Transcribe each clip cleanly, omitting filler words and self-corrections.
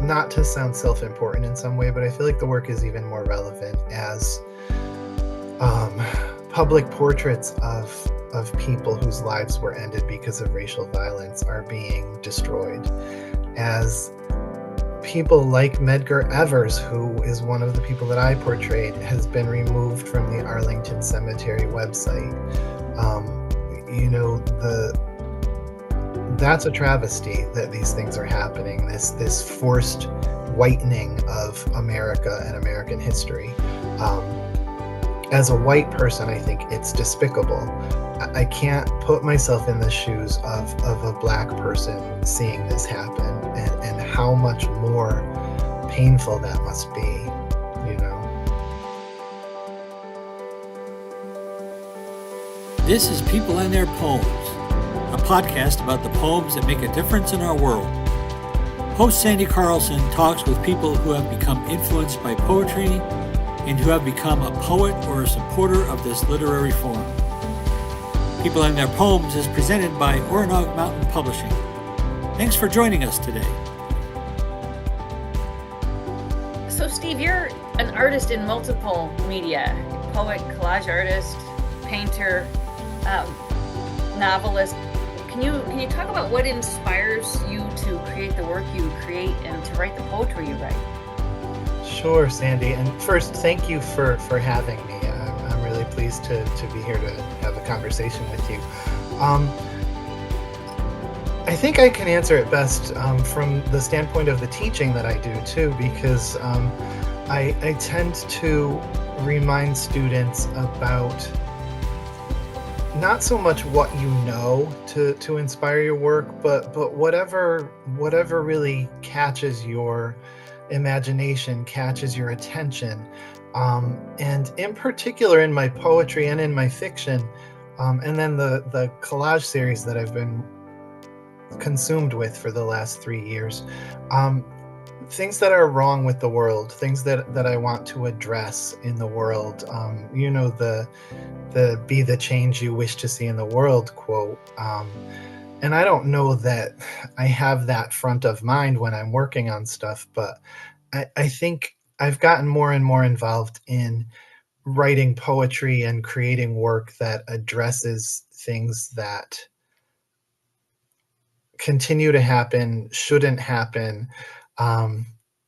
not to sound self-important in some way, but I feel like the work is even more relevant as public portraits of people whose lives were ended because of racial violence are being destroyed, as people like Medgar Evers, who is one of the people that I portrayed, has been removed from the Arlington Cemetery website. That's a travesty that these things are happening, this forced whitening of America and American history. As a white person, I think it's despicable. I can't put myself in the shoes of a black person seeing this happen, and how much more painful that must be, you know? This is People and Their Poems, a podcast about the poems that make a difference in our world. Host Sandy Carlson talks with people who have become influenced by poetry and who have become a poet or a supporter of this literary form. People and Their Poems is presented by Oronog Mountain Publishing. Thanks for joining us today. So Steve, you're an artist in multiple media: poet, collage artist, painter, novelist. Can you talk about what inspires you to create the work you create and to write the poetry you write? Sure, Sandy. And first, thank you for having me. I'm really pleased to be here to have a conversation with you. I think I can answer it best from the standpoint of the teaching that I do too, because I tend to remind students about not so much what you know to inspire your work, but whatever really catches your imagination, catches your attention. And in particular in my poetry and in my fiction, and then the collage series that I've been consumed with for the last 3 years, things that are wrong with the world, things that I want to address in the world. The "be the change you wish to see in the world" quote. And I don't know that I have that front of mind when I'm working on stuff, but I think I've gotten more and more involved in writing poetry and creating work that addresses things that continue to happen, shouldn't happen,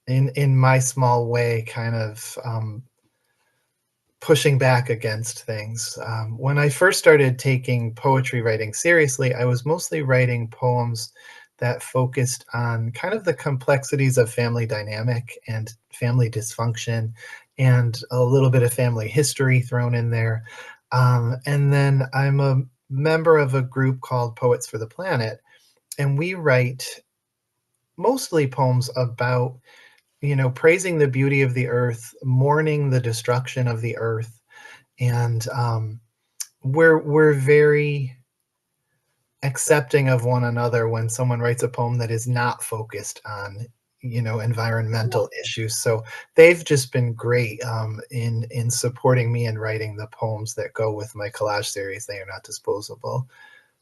in my small way, kind of pushing back against things. When I first started taking poetry writing seriously, I was mostly writing poems that focused on kind of the complexities of family dynamic and family dysfunction, and a little bit of family history thrown in there. And then I'm a member of a group called Poets for the Planet, and we write mostly poems about, praising the beauty of the earth, mourning the destruction of the earth. And we're very accepting of one another when someone writes a poem that is not focused on, environmental issues. So they've just been great in supporting me in writing the poems that go with my collage series, They Are Not Disposable.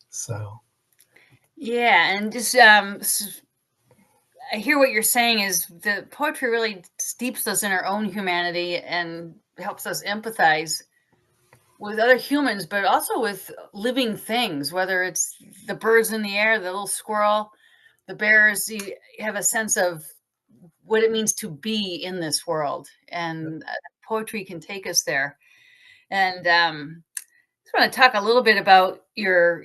So. Yeah, and just I hear what you're saying is the poetry really steeps us in our own humanity and helps us empathize with other humans, but also with living things, whether it's the birds in the air, the little squirrel, the bears. You have a sense of what it means to be in this world, and poetry can take us there. And I just want to talk a little bit about your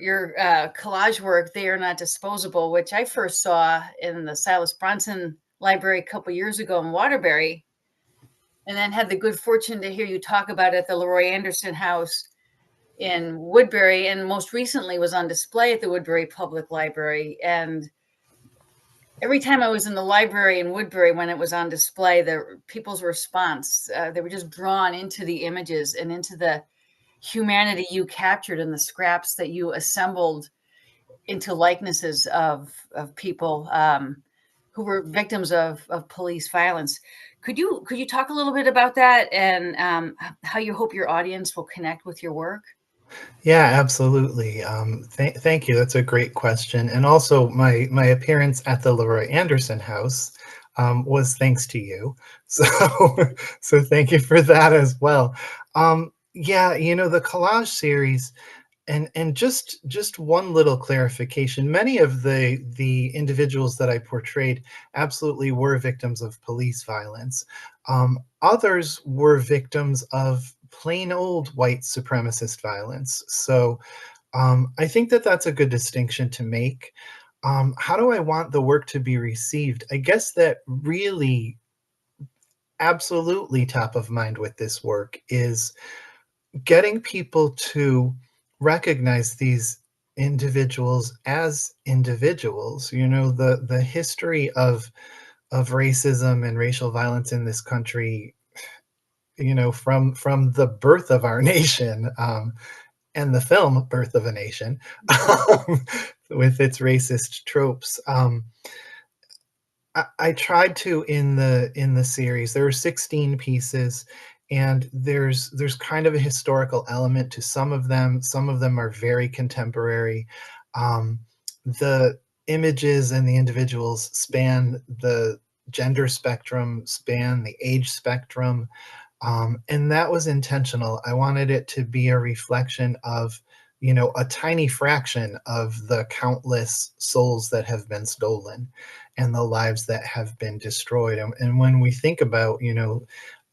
collage work, They Are Not Disposable, which I first saw in the Silas Bronson Library a couple years ago in Waterbury, and then had the good fortune to hear you talk about it at the Leroy Anderson House in Woodbury, and most recently was on display at the Woodbury Public Library. And every time I was in the library in Woodbury when it was on display, the people's response, they were just drawn into the images and into the humanity you captured in the scraps that you assembled into likenesses of people who were victims of police violence. Could you talk a little bit about that and how you hope your audience will connect with your work? Yeah, absolutely. Thank you. That's a great question. And also my appearance at the Leroy Anderson House was thanks to you. So, so thank you for that as well. Yeah, the collage series, and just one little clarification. Many of the individuals that I portrayed absolutely were victims of police violence. Others were victims of plain old white supremacist violence. So I think that that's a good distinction to make. How do I want the work to be received? I guess that really absolutely top of mind with this work is getting people to recognize these individuals as individuals. The history of racism and racial violence in this country, from the birth of our nation, and the film Birth of a Nation, with its racist tropes. I tried to, in the series. There are 16 pieces, and there's kind of a historical element to some of them. Some of them are very contemporary. The images and the individuals span the gender spectrum, span the age spectrum, and that was intentional. I wanted it to be a reflection of, a tiny fraction of the countless souls that have been stolen and the lives that have been destroyed. And when we think about,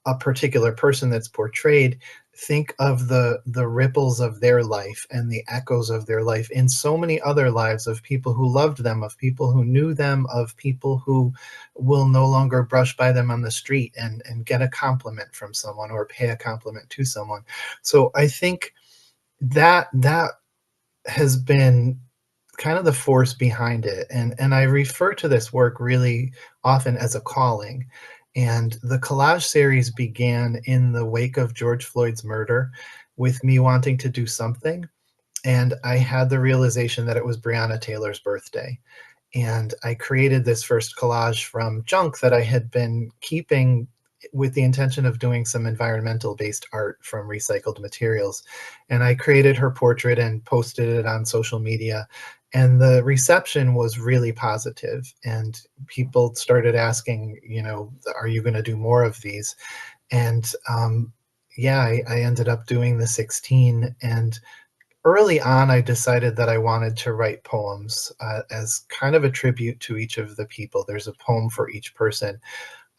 a particular person that's portrayed, think of the ripples of their life and the echoes of their life in so many other lives of people who loved them, of people who knew them, of people who will no longer brush by them on the street and get a compliment from someone or pay a compliment to someone. So I think that has been kind of the force behind it. And I refer to this work really often as a calling. And the collage series began in the wake of George Floyd's murder with me wanting to do something. And I had the realization that it was Breonna Taylor's birthday. And I created this first collage from junk that I had been keeping with the intention of doing some environmental based art from recycled materials. And I created her portrait and posted it on social media. And the reception was really positive. And people started asking, are you going to do more of these? And yeah, I ended up doing the 16. And early on, I decided that I wanted to write poems as kind of a tribute to each of the people. There's a poem for each person.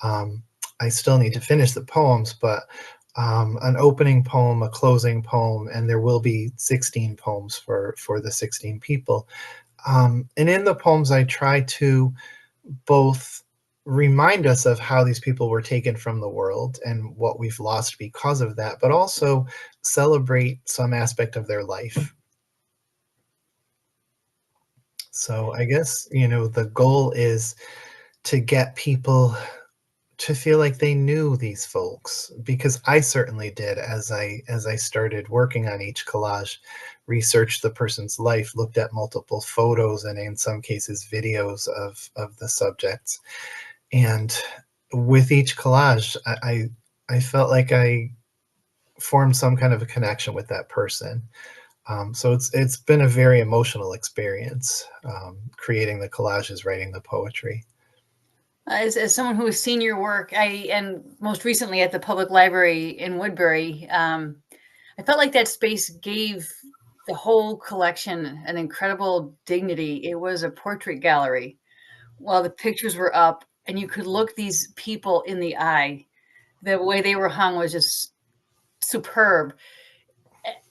I still need to finish the poems, but an opening poem, a closing poem, and there will be 16 poems for the 16 people. And in the poems, I try to both remind us of how these people were taken from the world and what we've lost because of that, but also celebrate some aspect of their life. So I guess, the goal is to get people to feel like they knew these folks, because I certainly did as I started working on each collage, researched the person's life, looked at multiple photos and in some cases videos of the subjects. And with each collage, I felt like I formed some kind of a connection with that person. So it's been a very emotional experience, creating the collages, writing the poetry. As someone who has seen your work, and most recently at the public library in Woodbury, I felt like that space gave the whole collection an incredible dignity. It was a portrait gallery while the pictures were up, and you could look these people in the eye. The way they were hung was just superb.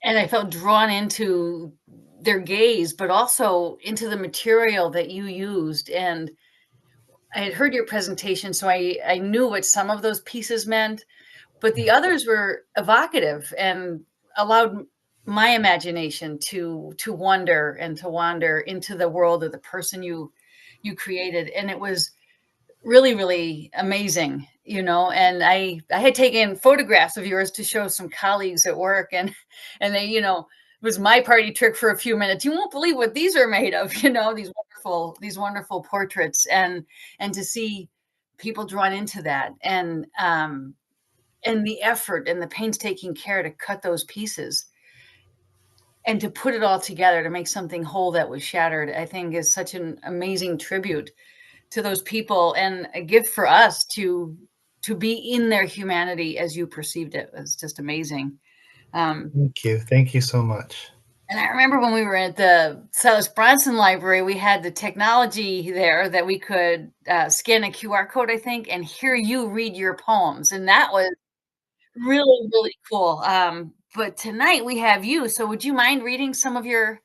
And I felt drawn into their gaze, but also into the material that you used. And I had heard your presentation, so I knew what some of those pieces meant, but the others were evocative and allowed my imagination to wonder and to wander into the world of the person you created. And it was really, really amazing, and I had taken photographs of yours to show some colleagues at work, and they, it was my party trick for a few minutes. You won't believe what these are made of, these wonderful portraits, and to see people drawn into that, and the effort and the painstaking care to cut those pieces and to put it all together to make something whole that was shattered, I think is such an amazing tribute to those people, and a gift for us to be in their humanity as you perceived it. It's just amazing. Thank you. Thank you so much. And I remember when we were at the Silas Bronson Library, we had the technology there that we could scan a QR code, I think, and hear you read your poems. And that was really, really cool. But tonight we have you. So would you mind reading some of your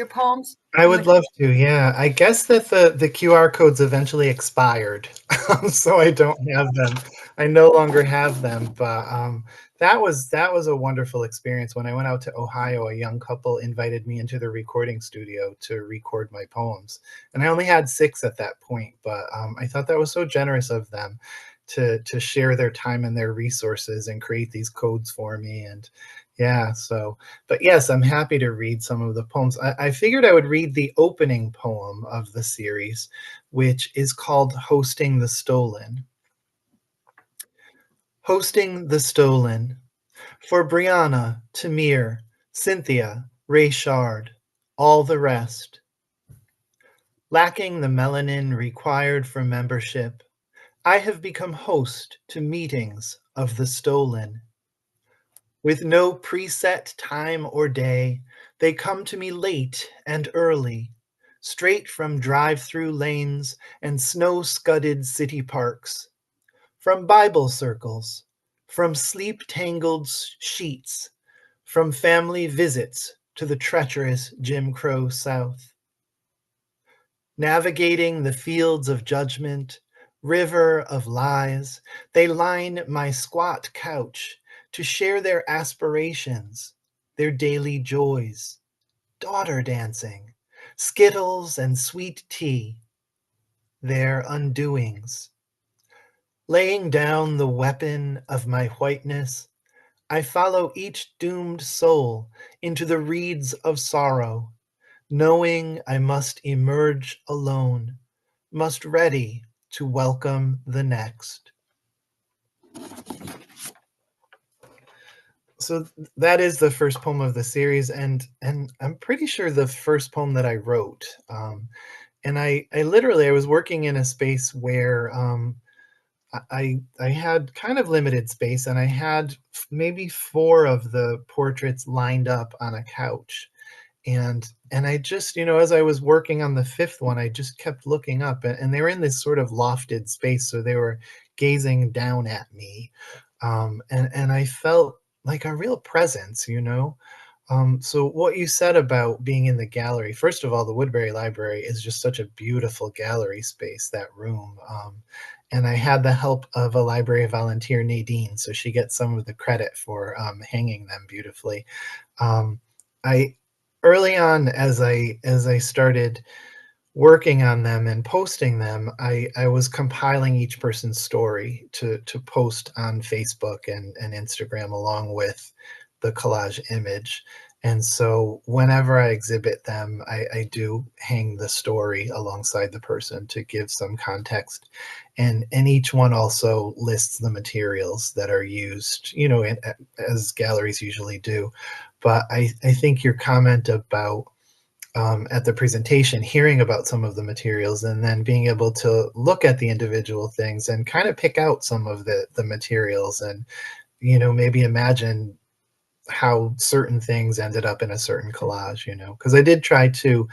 poems I from the? would love to, yeah. I guess that the QR codes eventually expired, so I don't have them. I no longer have them, but that was a wonderful experience. When I went out to Ohio, a young couple invited me into the recording studio to record my poems, and I only had 6 at that point, but I thought that was so generous of them to share their time and their resources and create these codes for me. And yeah, so but yes, I'm happy to read some of the poems. I figured I would read the opening poem of the series, which is called Hosting the Stolen. Hosting the Stolen. For Brianna, Tamir, Cynthia, Rayshard, all the rest. Lacking the melanin required for membership, I have become host to meetings of the stolen. With no preset time or day, they come to me late and early, straight from drive-through lanes and snow-scudded city parks, from Bible circles, from sleep-tangled sheets, from family visits to the treacherous Jim Crow South. Navigating the fields of judgment, river of lies, they line my squat couch to share their aspirations, their daily joys, daughter dancing, skittles and sweet tea, their undoings. Laying down the weapon of my whiteness, I follow each doomed soul into the reeds of sorrow, knowing I must emerge alone, must ready to welcome the next. So that is the first poem of the series, and I'm pretty sure the first poem that I wrote. And I literally I was working in a space where I had kind of limited space, and I had maybe 4 of the portraits lined up on a couch. And I just, as I was working on the 5th one, I just kept looking up, and they were in this sort of lofted space, so they were gazing down at me. And I felt like a real presence. So what you said about being in the gallery, first of all, the Woodbury Library is just such a beautiful gallery space, that room. And I had the help of a library volunteer, Nadine, so she gets some of the credit for hanging them beautifully. I Early on, as I started working on them and posting them, I was compiling each person's story to post on Facebook and Instagram along with the collage image. And so whenever I exhibit them, I do hang the story alongside the person to give some context. And each one also lists the materials that are used, as galleries usually do. But I think your comment about at the presentation, hearing about some of the materials and then being able to look at the individual things and kind of pick out some of the materials and, maybe imagine how certain things ended up in a certain collage, because I did try to,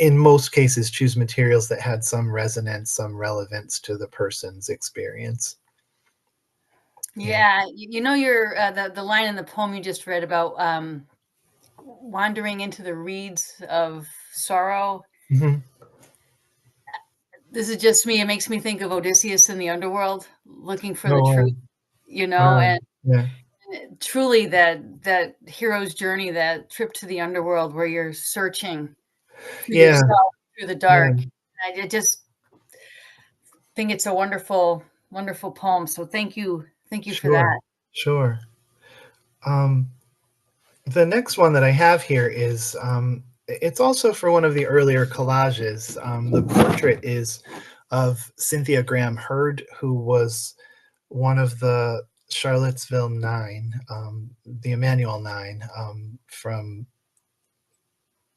in most cases, choose materials that had some resonance, some relevance to the person's experience. Yeah, your the line in the poem you just read about wandering into the reeds of sorrow. Mhm. This is just me. It makes me think of Odysseus in the underworld, looking for the Oh, truth, and yeah, truly that hero's journey, that trip to the underworld where you're searching for yeah, yourself through the yeah, dark. I just think it's a wonderful, wonderful poem. So thank you for sure, that. sure. Um, the next one that I have here is it's also for one of the earlier collages. The portrait is of Cynthia Graham Hurd, who was one of the Charlottesville Nine, the Emmanuel Nine, from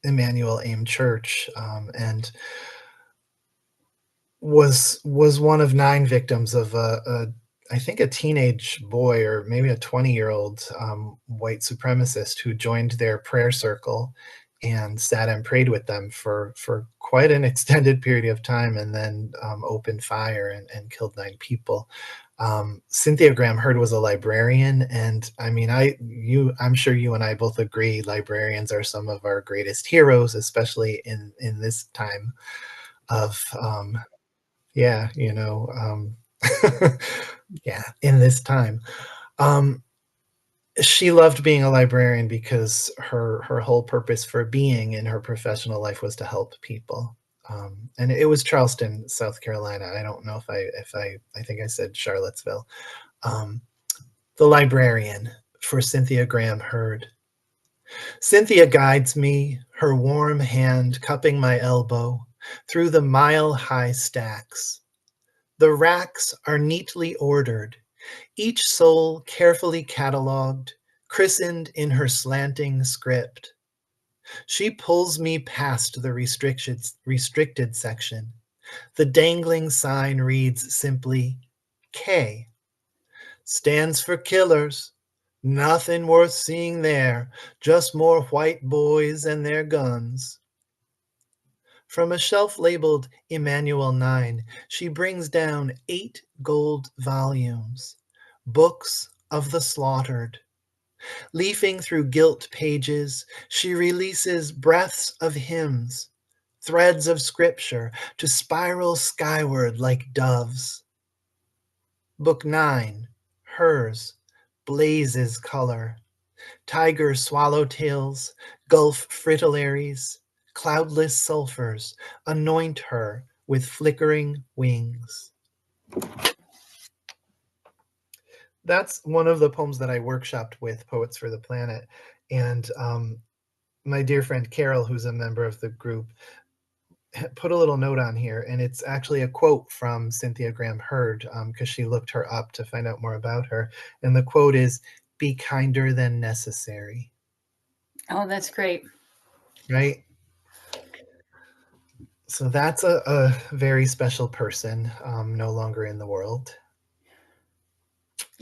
Emmanuel AIM Church. And was one of 9 victims of I think a teenage boy or maybe a 20-year-old, white supremacist who joined their prayer circle and sat and prayed with them for quite an extended period of time and then, opened fire and killed 9 people. Cynthia Graham Hurd was a librarian, and I mean, I'm sure you and I both agree librarians are some of our greatest heroes, especially in this time of, yeah, yeah, in this time. Um, she loved being a librarian because her whole purpose for being in her professional life was to help people. And it was Charleston, South Carolina. I don't know if I think I said Charlottesville. Um, the librarian for Cynthia Graham Hurd. Cynthia guides me, her warm hand cupping my elbow, through the mile-high stacks. The racks are neatly ordered, each soul carefully catalogued, christened in her slanting script. She pulls me past the restricted section. The dangling sign reads simply, K. Stands for killers. Nothing worth seeing there, just more white boys and their guns. From a shelf labeled Emmanuel 9, she brings down 8 gold volumes, books of the slaughtered. Leafing through gilt pages, she releases breaths of hymns, threads of scripture to spiral skyward like doves. Book 9, hers, blazes color. Tiger swallowtails, gulf fritillaries, cloudless sulfurs anoint her with flickering wings. That's one of the poems that I workshopped with Poets for the Planet. And my dear friend Carol, who's a member of the group, put a little note on here, and it's actually a quote from Cynthia Graham Hurd, because she looked her up to find out more about her. And the quote is, "Be kinder than necessary." Oh, that's great. Right? So that's a very special person, no longer in the world.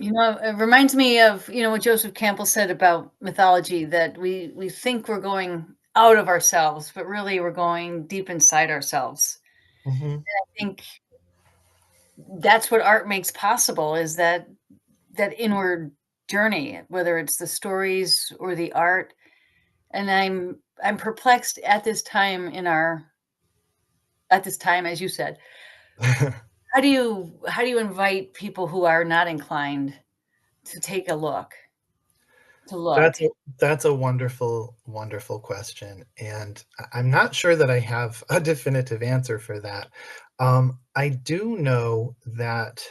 It reminds me of, what Joseph Campbell said about mythology, that we think we're going out of ourselves, but really we're going deep inside ourselves. Mhm. I think that's what art makes possible, is that inward journey, whether it's the stories or the art. And I'm perplexed at this time as you said. How do you invite people who are not inclined to take a look, to look? That's a that's a wonderful, wonderful question, and I'm not sure that I have a definitive answer for that. I do know that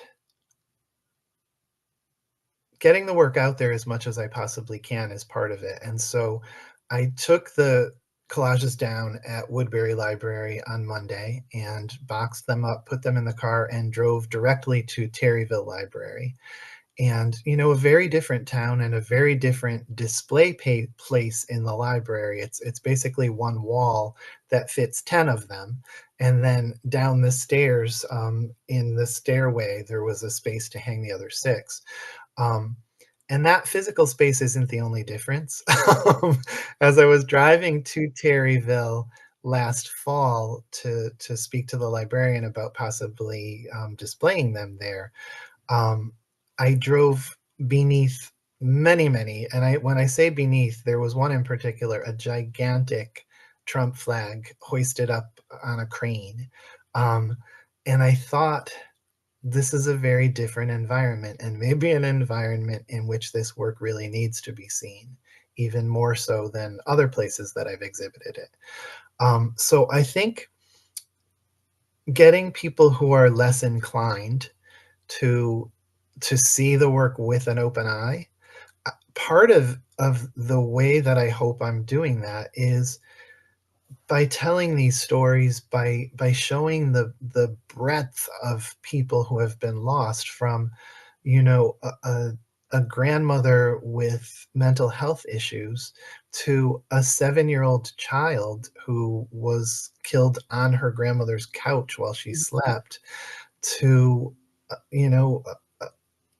getting the work out there as much as I possibly can is part of it, and so I took the collages down at Woodbury Library on Monday and boxed them up, put them in the car, and drove directly to Terryville Library. And a very different town and a very different display place in the library. It's basically one wall that fits 10 of them, and then down the stairs, in the stairway there was a space to hang the other 6. um, and that physical space isn't the only difference. As I was driving to Terryville last fall to speak to the librarian about possibly, displaying them there, um, I drove beneath many, many, and when I say beneath, there was one in particular, a gigantic Trump flag hoisted up on a crane. Um, and I thought, this is a very different environment, and maybe an environment in which this work really needs to be seen, even more so than other places that I've exhibited it. So I think getting people who are less inclined to see the work with an open eye. Part of the way that I hope I'm doing that is by telling these stories, by showing the breadth of people who have been lost, from a a grandmother with mental health issues to a 7-year-old child who was killed on her grandmother's couch while she slept to, you know,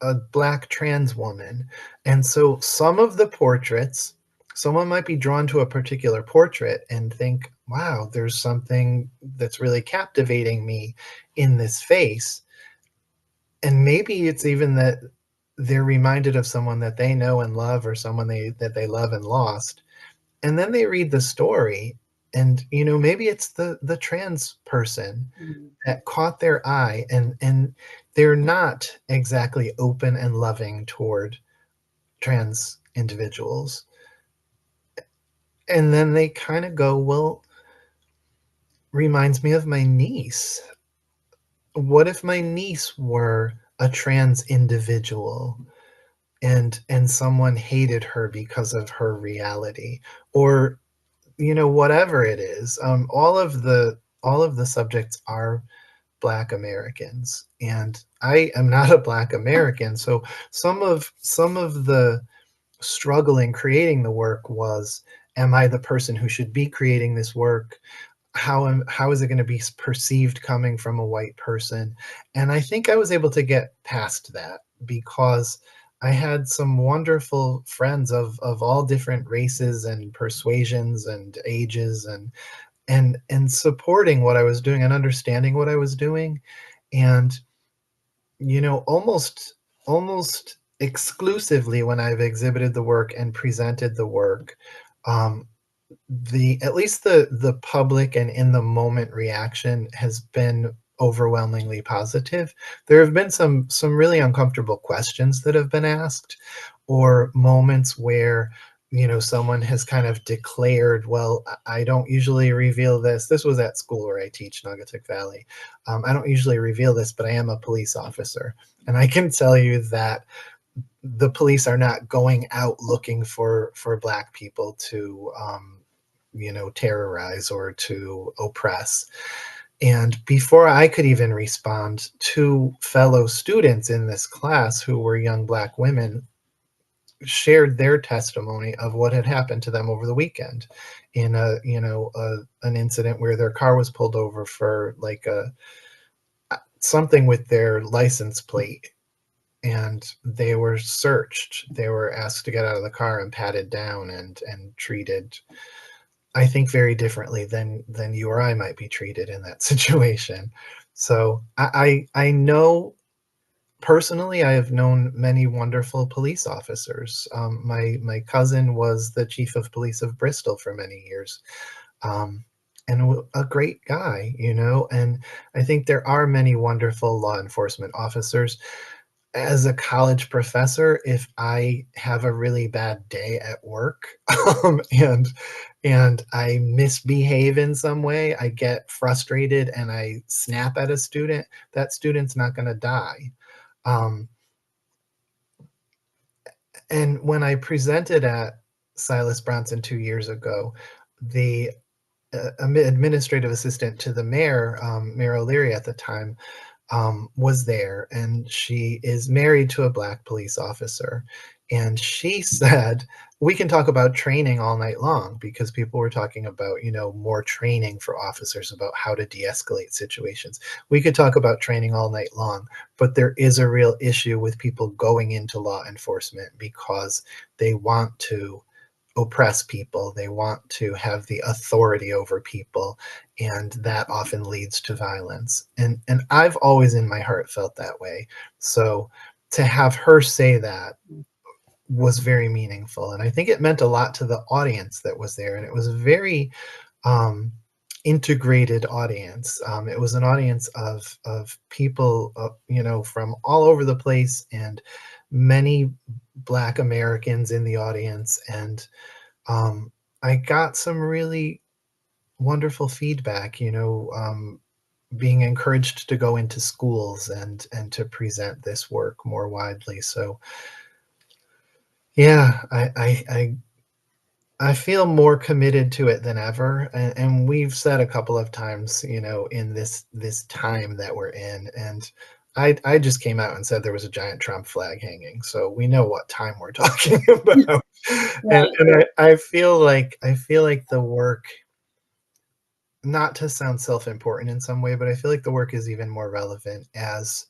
a Black trans woman. And so some of the portraits, someone might be drawn to a particular portrait and think, wow, there's something that's really captivating me in this face. And maybe it's even that they're reminded of someone that they know and love, or someone that they love and lost. And then they read the story, and maybe it's the trans person Mhm. that caught their eye, and they're not exactly open and loving toward trans individuals. And then they kind of go, well, reminds me of my niece. What if my niece were a trans individual, and someone hated her because of her reality, or whatever it is. All of the subjects are Black Americans, and I am not a Black American, so some of the struggle in creating the work was, am I the person who should be creating this work? How is it going to be perceived coming from a white person? And I think I was able to get past that, because I had some wonderful friends of all different races and persuasions and ages, and supporting what I was doing and understanding what I was doing. And almost exclusively, when I've exhibited the work and presented the work, um, the at least the public and in the moment reaction has been overwhelmingly positive. There have been some really uncomfortable questions that have been asked, or moments where someone has kind of declared, well, I don't usually reveal this. This was at school where I teach, Naugatuck Valley. I don't usually reveal this, but I am a police officer, and I can tell you that the police are not going out looking for Black people to terrorize or to oppress. And before I could even respond, two fellow students in this class, who were young Black women, shared their testimony of what had happened to them over the weekend in an incident where their car was pulled over for like something with their license plate, and they were searched. They were asked to get out of the car and patted down and treated, I think, very differently than you or I might be treated in that situation. So I know personally, I have known many wonderful police officers. My cousin was the chief of police of Bristol for many years, um, and a great guy, And I think there are many wonderful law enforcement officers. As a college professor, if I have a really bad day at work, and I misbehave in some way, I get frustrated and I snap at a student, that student's not going to die. Um, and when I presented at Silas Bronson 2 years ago, the administrative assistant to the mayor, Mayor O'Leary at the time, was there, and she is married to a Black police officer. And she said, we can talk about training all night long, because people were talking about, more training for officers about how to de-escalate situations. We could talk about training all night long, but there is a real issue with people going into law enforcement because they want to oppress people. They want to have the authority over people, and that often leads to violence. And I've always in my heart felt that way. So to have her say that was very meaningful, and I think it meant a lot to the audience that was there. And it was a very um, integrated audience. It was an audience of people, from all over the place, and many Black Americans in the audience. And I got some really wonderful feedback, being encouraged to go into schools and to present this work more widely. So yeah, I feel more committed to it than ever, and we've said a couple of times, in this time that we're in, and I just came out and said there was a giant Trump flag hanging, so we know what time we're talking about. And Right. I feel like the work, not to sound self-important in some way, but I feel like the work is even more relevant as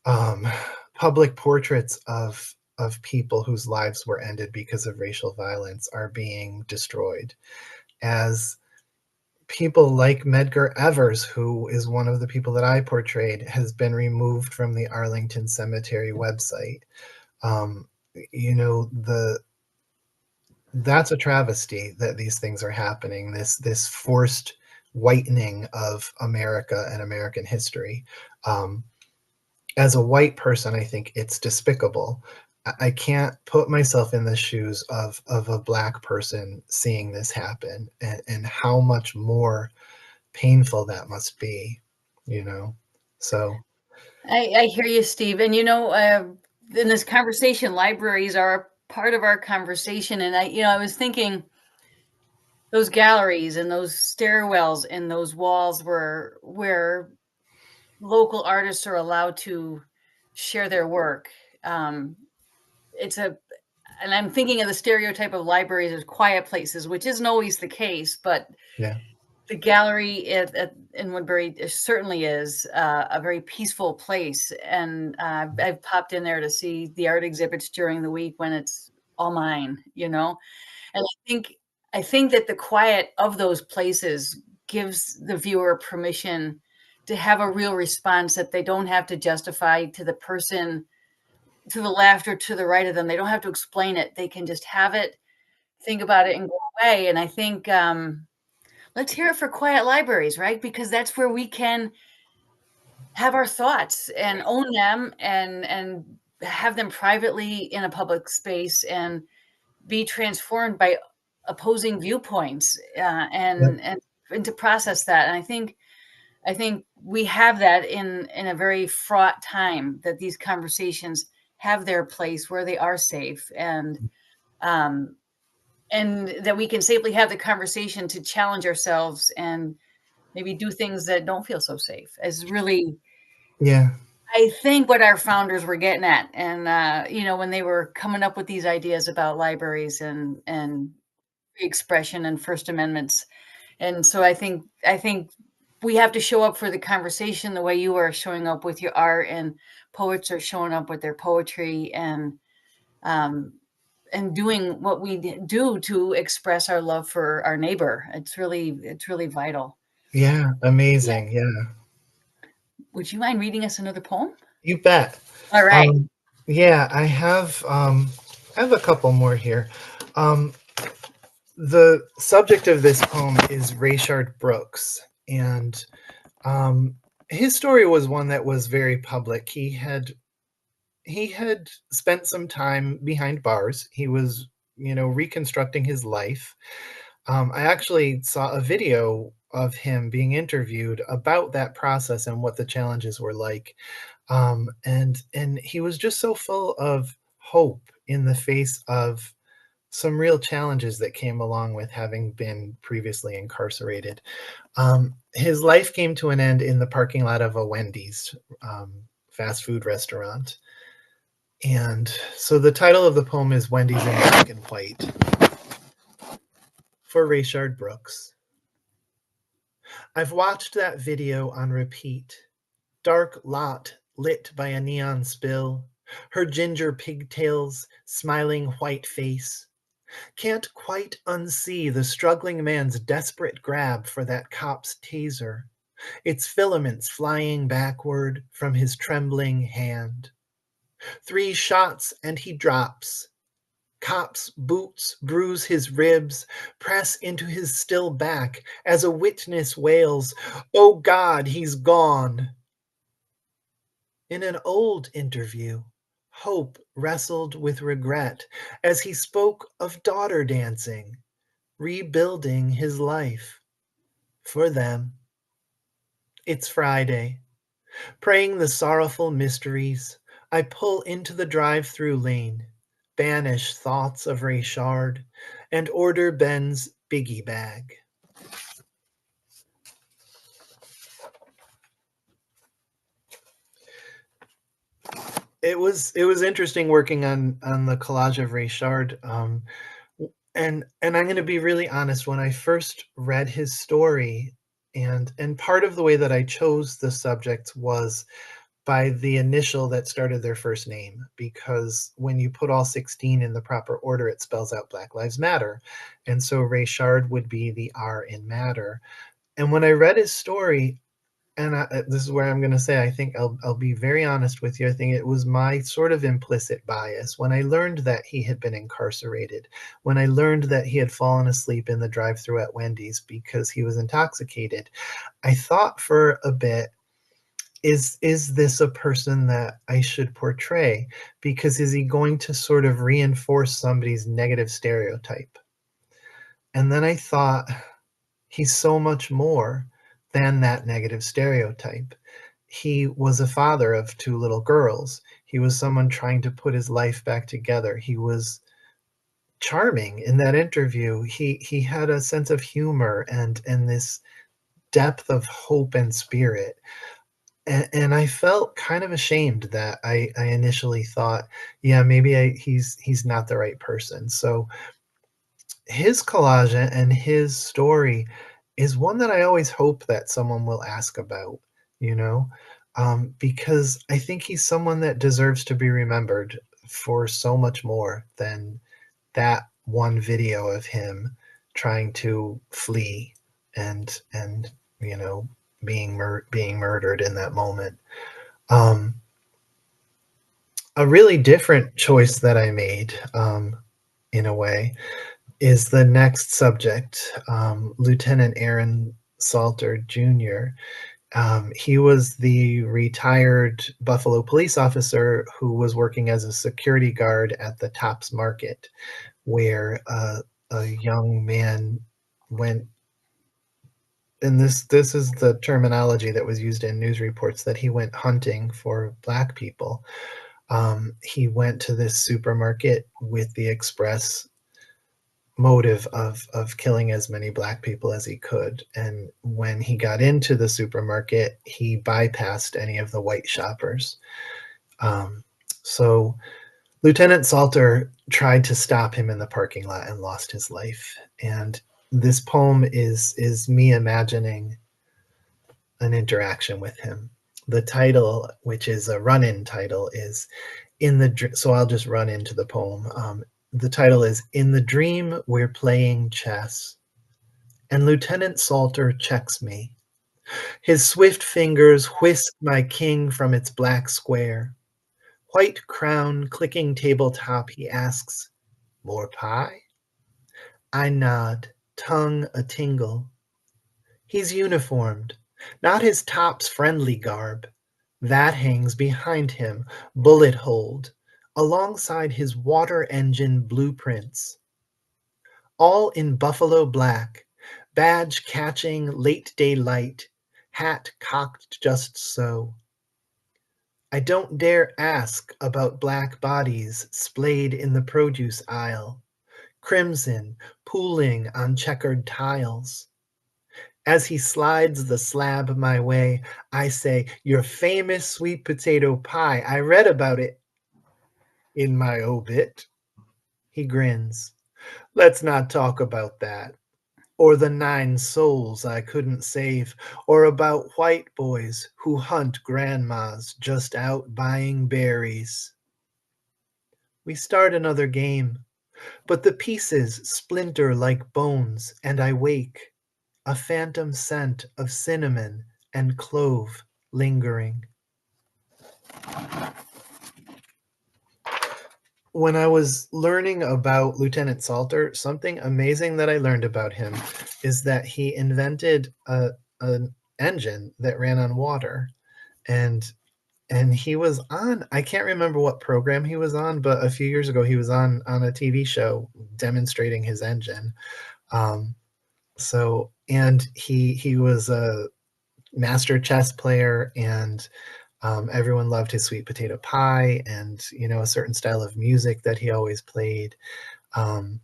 um, public portraits of people whose lives were ended because of racial violence are being destroyed. As people like Medgar Evers, who is one of the people that I portrayed, has been removed from the Arlington Cemetery website. Um, you know, that's a travesty that these things are happening. This forced whitening of America and American history. Um, as a white person, I think it's despicable. I can't put myself in the shoes of a black person seeing this happen, and how much more painful that must be, you know? So, I hear you, Steve. And in this conversation, libraries are a part of our conversation. And I was thinking those galleries and those stairwells and those walls where local artists are allowed to share their work. Um, it's a and I'm thinking of the stereotype of libraries as quiet places, which isn't always the case, but yeah, the gallery in Woodbury certainly is a very peaceful place. And I've popped in there to see the art exhibits during the week when it's all mine. And I think that the quiet of those places gives the viewer permission to have a real response that they don't have to justify to the person to the left or to the right of them. They don't have to explain it. They can just have it, think about it, and go away. And I think let's hear it for quiet libraries, right? Because that's where we can have our thoughts and own them and have them privately in a public space and be transformed by opposing viewpoints yep, and to process that. And I think we have that in a very fraught time, that these conversations have their place where they are safe, um, and that we can safely have the conversation to challenge ourselves and maybe do things that don't feel so safe, is really, yeah, I think, what our founders were getting at. And when they were coming up with these ideas about libraries and free expression and First Amendments. And so I think we have to show up for the conversation the way you are showing up with your art, and poets are showing up with their poetry, um, and doing what we do to express our love for our neighbor. It's really vital. yeah, Yeah. amazing, yeah. Would you mind reading us another poem? You bet. All right. Um, yeah, I have a couple more here. Um, the subject of this poem is Rayshard Brooks, and um, his story was one that was very public. He had spent some time behind bars. He was, reconstructing his life. I actually saw a video of him being interviewed about that process and what the challenges were like. And he was just so full of hope in the face of some real challenges that came along with having been previously incarcerated. His life came to an end in the parking lot of a Wendy's fast food restaurant. And so the title of the poem is Wendy's in Black and White, for Rayshard Brooks. I've watched that video on repeat. Dark lot lit by a neon spill, her ginger pigtails, smiling white face. Can't quite unsee the struggling man's desperate grab for that cop's taser, its filaments flying backward from his trembling hand. 3 shots and he drops. Cop's boots bruise his ribs, press into his still back as a witness wails, "Oh God, he's gone." In an old interview, Hope wrestled with regret as he spoke of daughter dancing, rebuilding his life for them. It's Friday. Praying the sorrowful mysteries, I pull into the drive-through lane, banish thoughts of Rayshard, and order Ben's biggie bag. it was interesting working on the collage of Richard, and I'm gonna be really honest, when I first read his story, and part of the way that I chose the subject was by the initial that started their first name, because when you put all 16 in the proper order, it spells out Black Lives Matter, and so Richard would be the R in matter, and when I read his story, and this is where I'm gonna say, I think I'll be very honest with you. I think it was my sort of implicit bias when I learned that he had been incarcerated, when I learned that he had fallen asleep in the drive-thru at Wendy's because he was intoxicated. I thought for a bit, is this a person that I should portray? Because is he going to sort of reinforce somebody's negative stereotype? And then I thought, he's so much more than that negative stereotype. He was a father of two little girls. He was someone trying to put his life back together. He was charming in that interview. He had a sense of humor and this depth of hope and spirit. And I felt kind of ashamed that I initially thought, yeah, maybe he's not the right person. So his collage and his story is one that I always hope that someone will ask about, you know, because I think he's someone that deserves to be remembered for so much more than that one video of him trying to flee and you know being murdered in that moment. Um, a really different choice that I made, in a way, is the next subject, Lieutenant Aaron Salter Jr. He was the retired Buffalo police officer who was working as a security guard at the Tops Market, where a young man went, and this is the terminology that was used in news reports, that he went hunting for black people. He went to this supermarket with the express motive of killing as many black people as he could. And when he got into the supermarket, he bypassed any of the white shoppers. So Lieutenant Salter tried to stop him in the parking lot and lost his life. And this poem is me imagining an interaction with him. The title, which is a run-in title, is so I'll just run into the poem. The title is In the Dream We're Playing Chess, and Lieutenant Salter checks me. His swift fingers whisk my king from its black square. White crown clicking tabletop, he asks, "More pie?" I nod, tongue a tingle. He's uniformed, not his top's friendly garb. That hangs behind him, bullet-holed, alongside his water engine blueprints. All in buffalo black, badge catching late daylight, hat cocked just so. I don't dare ask about black bodies splayed in the produce aisle, crimson pooling on checkered tiles. As he slides the slab my way, I say, "Your famous sweet potato pie, I read about it in my obit." He grins. "Let's not talk about that. Or the 9 souls I couldn't save, or about white boys who hunt grandmas just out buying berries." We start another game, but the pieces splinter like bones, and I wake, a phantom scent of cinnamon and clove lingering. When I was learning about Lieutenant Salter, something amazing that I learned about him is that he invented an engine that ran on water. And he was on, I can't remember what program he was on, but a few years ago he was on a TV show demonstrating his engine. And he was a master chess player, and everyone loved his sweet potato pie and, a certain style of music that he always played. Um,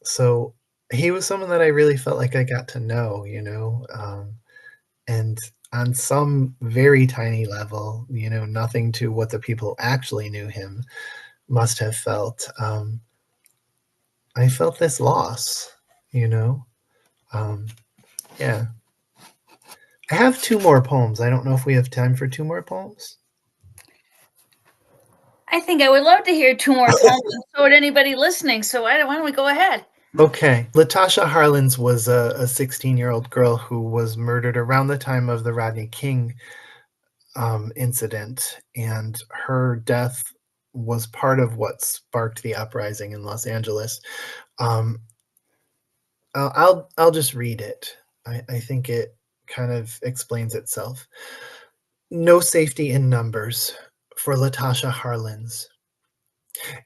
so he was someone that I really felt like I got to know, and on some very tiny level, nothing to what the people actually knew him must have felt. I felt this loss, you know? Um, yeah. I have two more poems. I don't know if we have time for two more poems. I think I would love to hear two more poems, and so would anybody listening. So why don't we go ahead? Okay. Latasha Harlins was a 16-year-old girl who was murdered around the time of the Rodney King incident, and her death was part of what sparked the uprising in Los Angeles. Um, I'll just read it. I think it kind of explains itself. No safety in numbers for Latasha Harlins.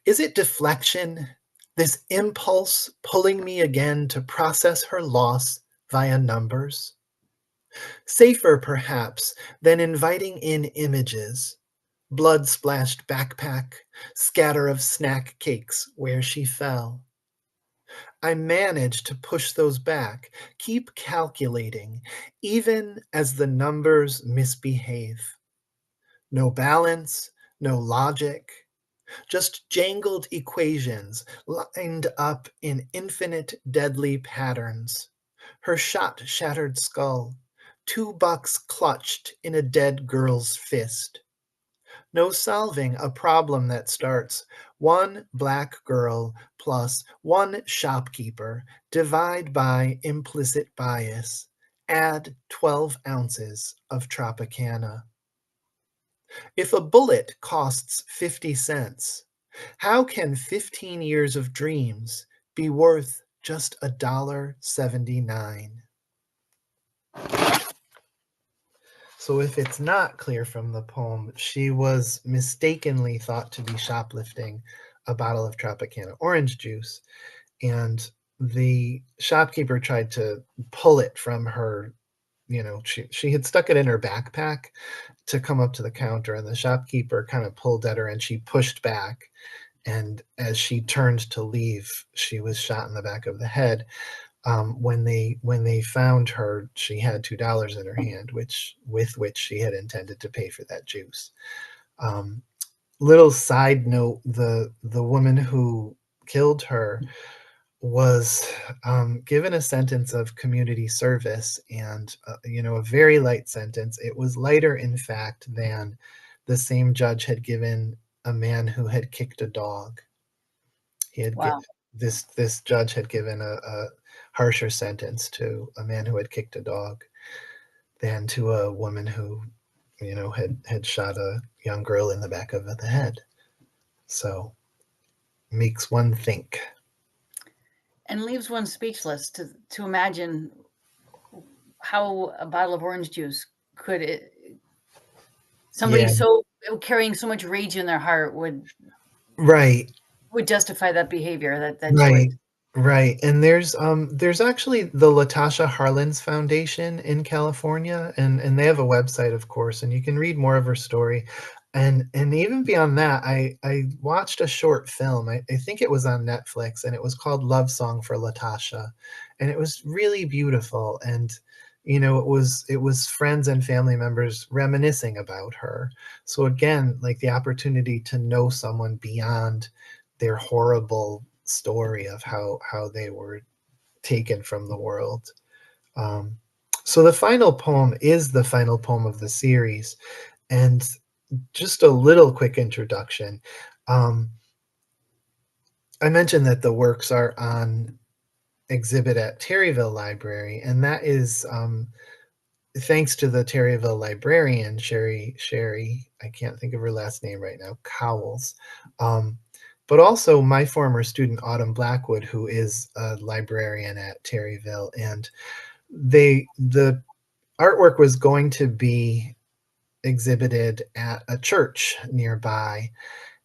Is it deflection, this impulse pulling me again to process her loss via numbers? Safer, perhaps, than inviting in images, blood-splashed backpack, scatter of snack cakes where she fell. I manage to push those back, keep calculating, even as the numbers misbehave. No balance, no logic, just jangled equations lined up in infinite deadly patterns. Her shot-shattered skull, $2 clutched in a dead girl's fist. No solving a problem that starts one black girl plus one shopkeeper, divide by implicit bias, add 12 ounces of Tropicana. If a bullet costs 50 cents, how can 15 years of dreams be worth just $1.79? So if it's not clear from the poem, she was mistakenly thought to be shoplifting a bottle of Tropicana orange juice, and the shopkeeper tried to pull it from her. She had stuck it in her backpack to come up to the counter, and the shopkeeper kind of pulled at her, and she pushed back. And as she turned to leave, she was shot in the back of the head. When they found her, she had $2 in her hand, with which she had intended to pay for that juice. Little side note: the woman who killed her was given a sentence of community service, and a very light sentence. It was lighter, in fact, than the same judge had given a man who had kicked a dog. He had Wow. This judge had given a harsher sentence to a man who had kicked a dog than to a woman who had shot a young girl in the back of the head. So makes one think. And leaves one speechless to imagine how a bottle of orange juice could somebody Yeah. so carrying so much rage in their heart would Right. justify that behavior, that choice. Right. Right. And there's actually the Latasha Harlins Foundation in California, and they have a website, of course, and you can read more of her story. And even beyond that, I watched a short film. I think it was on Netflix, and it was called Love Song for Latasha. And it was really beautiful. And it was friends and family members reminiscing about her. So again, like the opportunity to know someone beyond their horrible story of how they were taken from the world. So the final poem is the final poem of the series, and just a little quick introduction. Um, I mentioned that the works are on exhibit at Terryville Library, and that is thanks to the Terryville librarian, Sherry, I can't think of her last name right now, Cowles. But also my former student, Autumn Blackwood, who is a librarian at Terryville. And the artwork was going to be exhibited at a church nearby.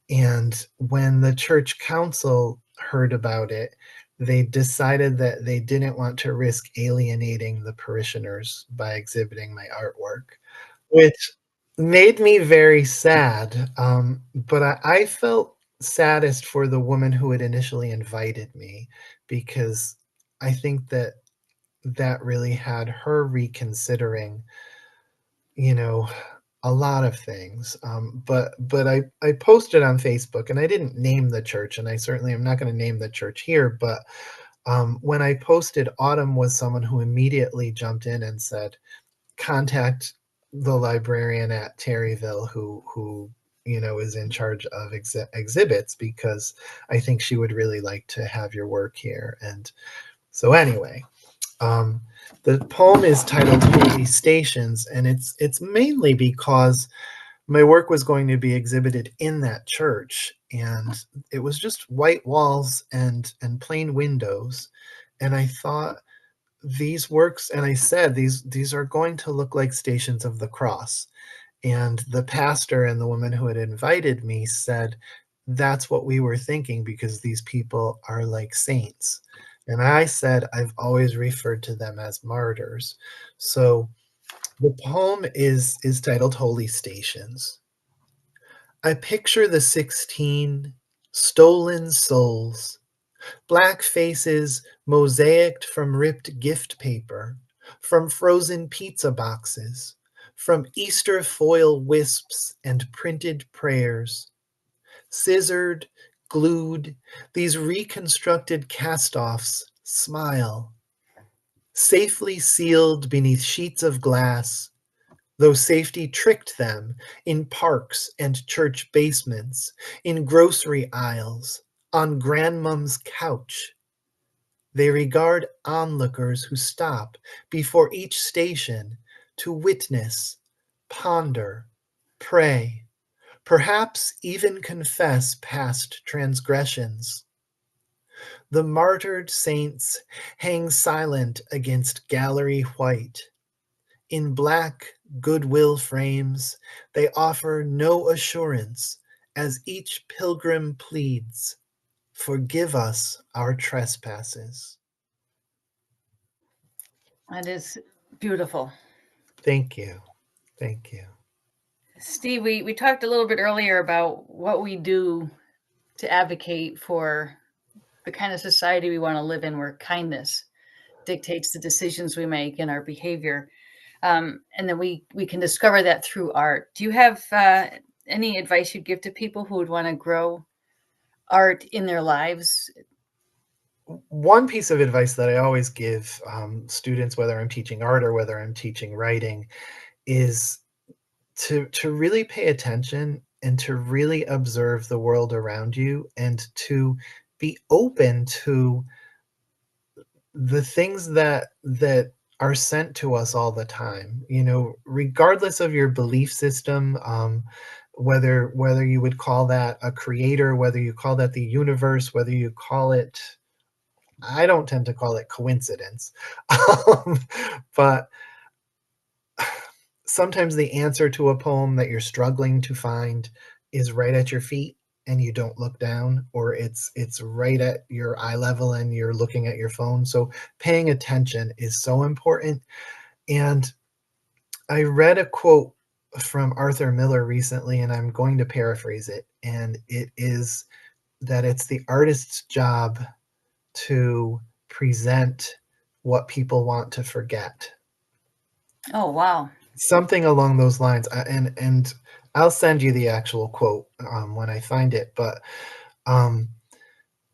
And when the church council heard about it, they decided that they didn't want to risk alienating the parishioners by exhibiting my artwork, which made me very sad. But I felt saddest for the woman who had initially invited me, because I think that really had her reconsidering you know, a lot of things. But I posted on Facebook, and I didn't name the church, and I certainly am not going to name the church here. But when I posted, Autumn was someone who immediately jumped in and said, "Contact the librarian at Terryville who is in charge of exhibits, because I think she would really like to have your work here." And so anyway, um, the poem is titled Holy Stations, and it's mainly because my work was going to be exhibited in that church, and it was just white walls and plain windows. And I thought, these works, and I said, these are going to look like Stations of the Cross. And the pastor and the woman who had invited me said, that's what we were thinking, because these people are like saints. And I said, I've always referred to them as martyrs. So the poem is titled Holy Stations. I picture the 16 stolen souls, black faces mosaicked from ripped gift paper, from frozen pizza boxes, from Easter foil wisps and printed prayers. Scissored, glued, these reconstructed cast-offs smile, safely sealed beneath sheets of glass, though safety tricked them in parks and church basements, in grocery aisles, on grandmom's couch. They regard onlookers who stop before each station to witness, ponder, pray, perhaps even confess past transgressions. The martyred saints hang silent against gallery white. In black goodwill frames, they offer no assurance as each pilgrim pleads, "Forgive us our trespasses." That is beautiful. Thank you. Thank you. Steve, we talked a little bit earlier about what we do to advocate for the kind of society we want to live in, where kindness dictates the decisions we make and our behavior. And then we can discover that through art. Do you have any advice you'd give to people who would want to grow art in their lives? One piece of advice that I always give students, whether I'm teaching art or whether I'm teaching writing, is to really pay attention and to really observe the world around you, and to be open to the things that are sent to us all the time, regardless of your belief system, whether you would call that a creator, whether you call that the universe, whether you call it, I don't tend to call it coincidence. um, but sometimes the answer to a poem that you're struggling to find is right at your feet, and you don't look down, or it's right at your eye level and you're looking at your phone. So paying attention is so important. And I read a quote from Arthur Miller recently, and I'm going to paraphrase it, and it is that it's the artist's job to present what people want to forget. Oh, wow. Something along those lines. And I'll send you the actual quote when I find it. But um,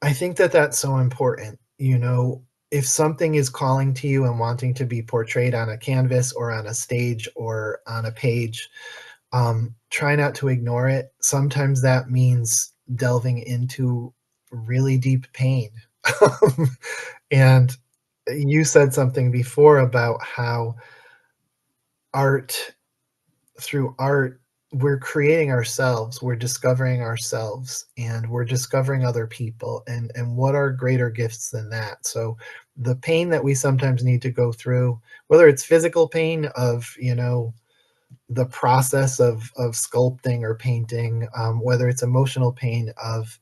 I think that that's so important. If something is calling to you and wanting to be portrayed on a canvas or on a stage or on a page, try not to ignore it. Sometimes that means delving into really deep pain. And you said something before about how art through art, we're creating ourselves, we're discovering ourselves, and we're discovering other people. And what are greater gifts than that? So the pain that we sometimes need to go through, whether it's physical pain of the process of sculpting or painting, whether it's emotional pain of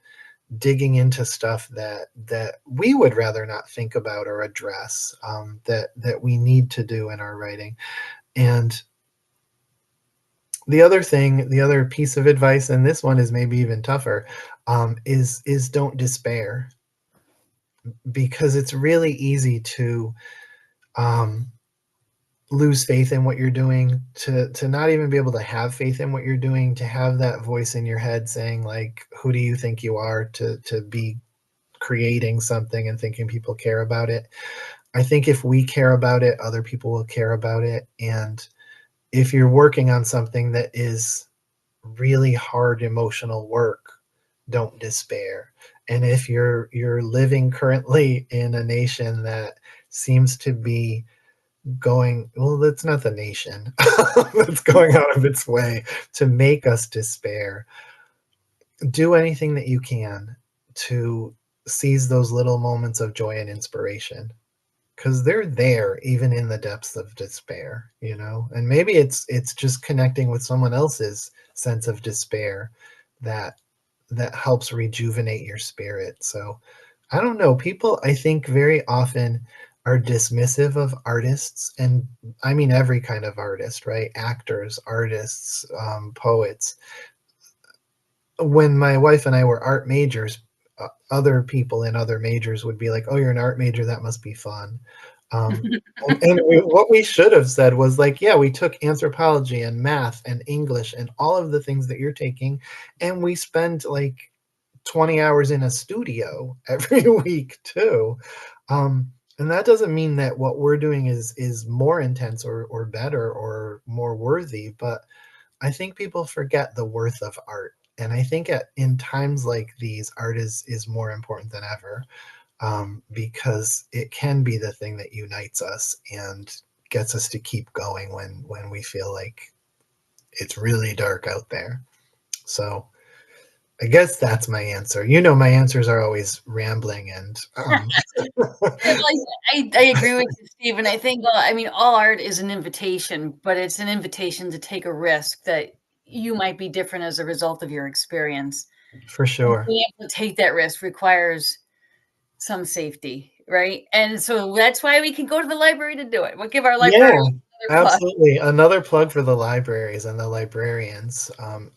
digging into stuff that we would rather not think about or address, that we need to do in our writing. And the other piece of advice, and this one is maybe even tougher, is don't despair, because it's really easy to lose faith in what you're doing, to not even be able to have faith in what you're doing, to have that voice in your head saying like, who do you think you are to be creating something and thinking people care about it. I think if we care about it, other people will care about it. And if you're working on something that is really hard emotional work, don't despair. And if you're living currently in a nation that seems to be going, well, that's not the nation that's going out of its way to make us despair, do anything that you can to seize those little moments of joy and inspiration, because they're there even in the depths of despair, and maybe it's just connecting with someone else's sense of despair that helps rejuvenate your spirit. So I don't know, people I think very often are dismissive of artists, and I mean every kind of artist, right? Actors, artists, poets. When my wife and I were art majors, other people in other majors would be like, oh, you're an art major, that must be fun. What we should have said was like, yeah, we took anthropology and math and English and all of the things that you're taking, and we spend like 20 hours in a studio every week too. And that doesn't mean that what we're doing is more intense or better or more worthy, but I think people forget the worth of art. And I think in times like these, art is more important than ever, because it can be the thing that unites us and gets us to keep going when we feel like it's really dark out there. So I guess that's my answer. My answers are always rambling and I agree with you, Steve. And I think, all art is an invitation, but it's an invitation to take a risk that you might be different as a result of your experience. For sure. Being able to take that risk requires some safety, right? And so that's why we can go to the library to do it. We'll give our library another plug. Absolutely. Another plug for the libraries and the librarians,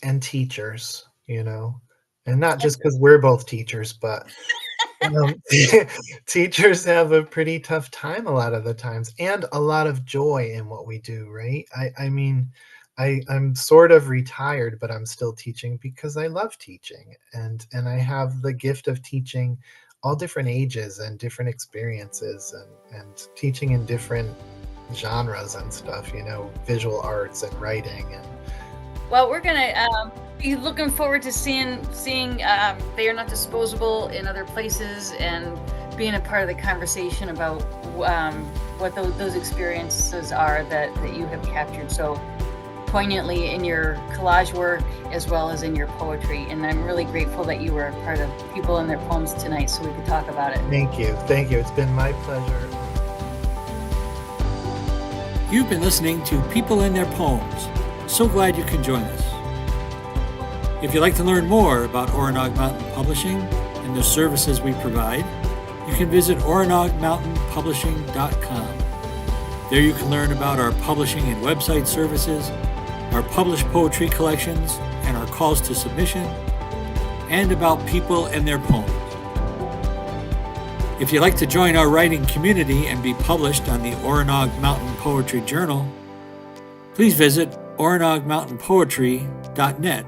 and teachers, and not just because we're both teachers, but teachers have a pretty tough time a lot of the times, and a lot of joy in what we do, right? I mean, I'm sort of retired, but I'm still teaching because I love teaching, and I have the gift of teaching all different ages and different experiences, and teaching in different genres and stuff, visual arts and writing. And well, we're gonna be looking forward to seeing They Are Not Disposable in other places and being a part of the conversation about what those experiences are that you have captured so poignantly in your collage work as well as in your poetry. And I'm really grateful that you were a part of People and Their Poems tonight so we could talk about it. Thank you. It's been my pleasure. You've been listening to People and Their Poems. So glad you can join us. If you'd like to learn more about Oronog Mountain Publishing and the services we provide, you can visit oronogmountainpublishing.com. There you can learn about our publishing and website services, our published poetry collections, and our calls to submission, and about people and their poems. If you'd like to join our writing community and be published on the Oronog Mountain Poetry Journal, please visit oronogmountainpoetry.net.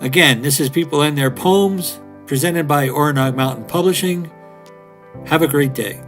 Again, this is People and Their Poems, presented by Oronog Mountain Publishing. Have a great day.